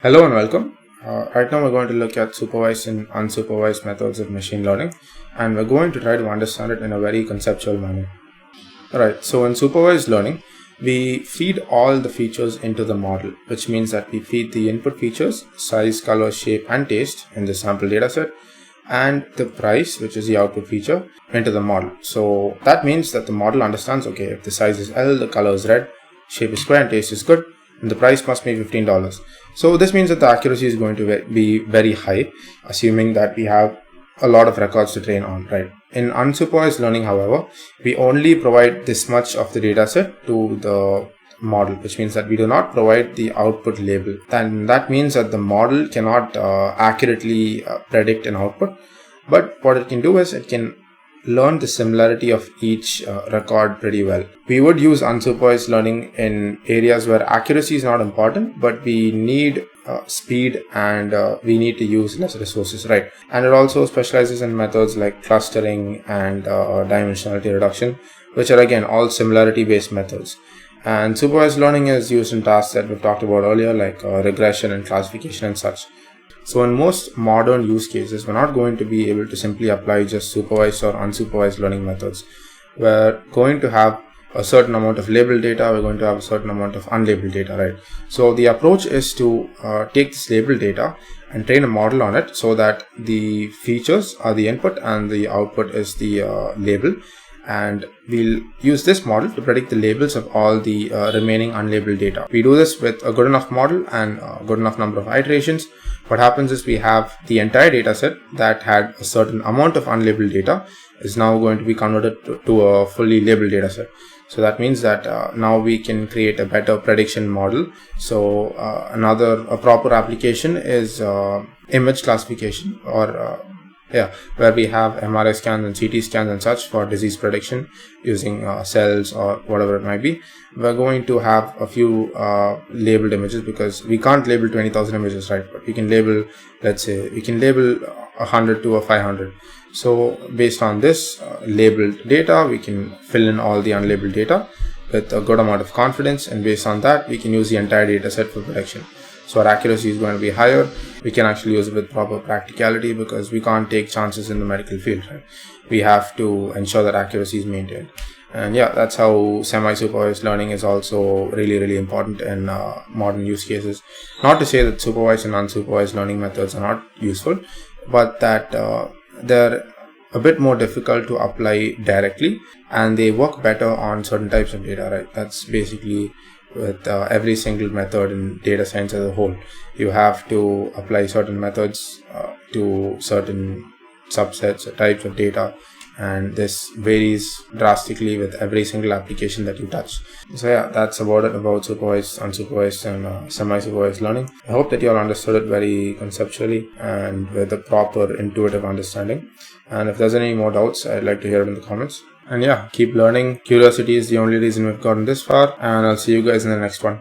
Hello and welcome. Right now we're going to look at supervised and unsupervised methods of machine learning, and we're going to try to understand it in a very conceptual manner. Alright, so in supervised learning, we feed all the features into the model, which means that we feed the input features, size, color, shape, and taste in the sample dataset, and the price, which is the output feature, into the model. So that means that the model understands, okay, if the size is L, the color is red, shape is square, and taste is good, and the price must be $15. So this means that the accuracy is going to be very high, assuming that we have a lot of records to train on, right? In unsupervised learning, however, we only provide this much of the dataset to the model, which means that we do not provide the output label. And that means that the model cannot accurately predict an output, but what it can do is it can learn the similarity of each record pretty well. We would use unsupervised learning in areas where accuracy is not important, but we need speed and we need to use less resources, right? And it also specializes in methods like clustering and dimensionality reduction, which are again all similarity based methods. And supervised learning is used in tasks that we've talked about earlier, like regression and classification and such. So in most modern use cases, we're not going to be able to simply apply just supervised or unsupervised learning methods. We're going to have a certain amount of labeled data, we're going to have a certain amount of unlabeled data, right? So the approach is to take this labeled data and train a model on it so that the features are the input and the output is the label. And we'll use this model to predict the labels of all the remaining unlabeled data. We do this with a good enough model and a good enough number of iterations. What happens is we have the entire data set that had a certain amount of unlabeled data is now going to be converted to a fully labeled data set. So that means that now we can create a better prediction model. So a proper application is image classification, or where we have MRI scans and CT scans and such for disease prediction using cells or whatever it might be. We're going to have a few labeled images because we can't label 20,000 images, right? But we can label, let's say, we can label 100 to 500. So based on this labeled data, we can fill in all the unlabeled data with a good amount of confidence, and based on that, we can use the entire data set for prediction. So our accuracy is going to be higher. We can actually use it with proper practicality because we can't take chances in the medical field, right? We have to ensure that accuracy is maintained. And yeah, that's how semi-supervised learning is also really, really important in modern use cases. Not to say that supervised and unsupervised learning methods are not useful, but that they're a bit more difficult to apply directly and they work better on certain types of data, right? That's basically with every single method in data science as a whole. You have to apply certain methods to certain subsets or types of data, and this varies drastically with every single application that you touch. So yeah, that's about it about supervised, unsupervised and semi-supervised learning. I hope that you all understood it very conceptually and with a proper intuitive understanding. And if there's any more doubts, I'd like to hear it in the comments. And yeah, keep learning. Curiosity is the only reason we've gotten this far, and I'll see you guys in the next one.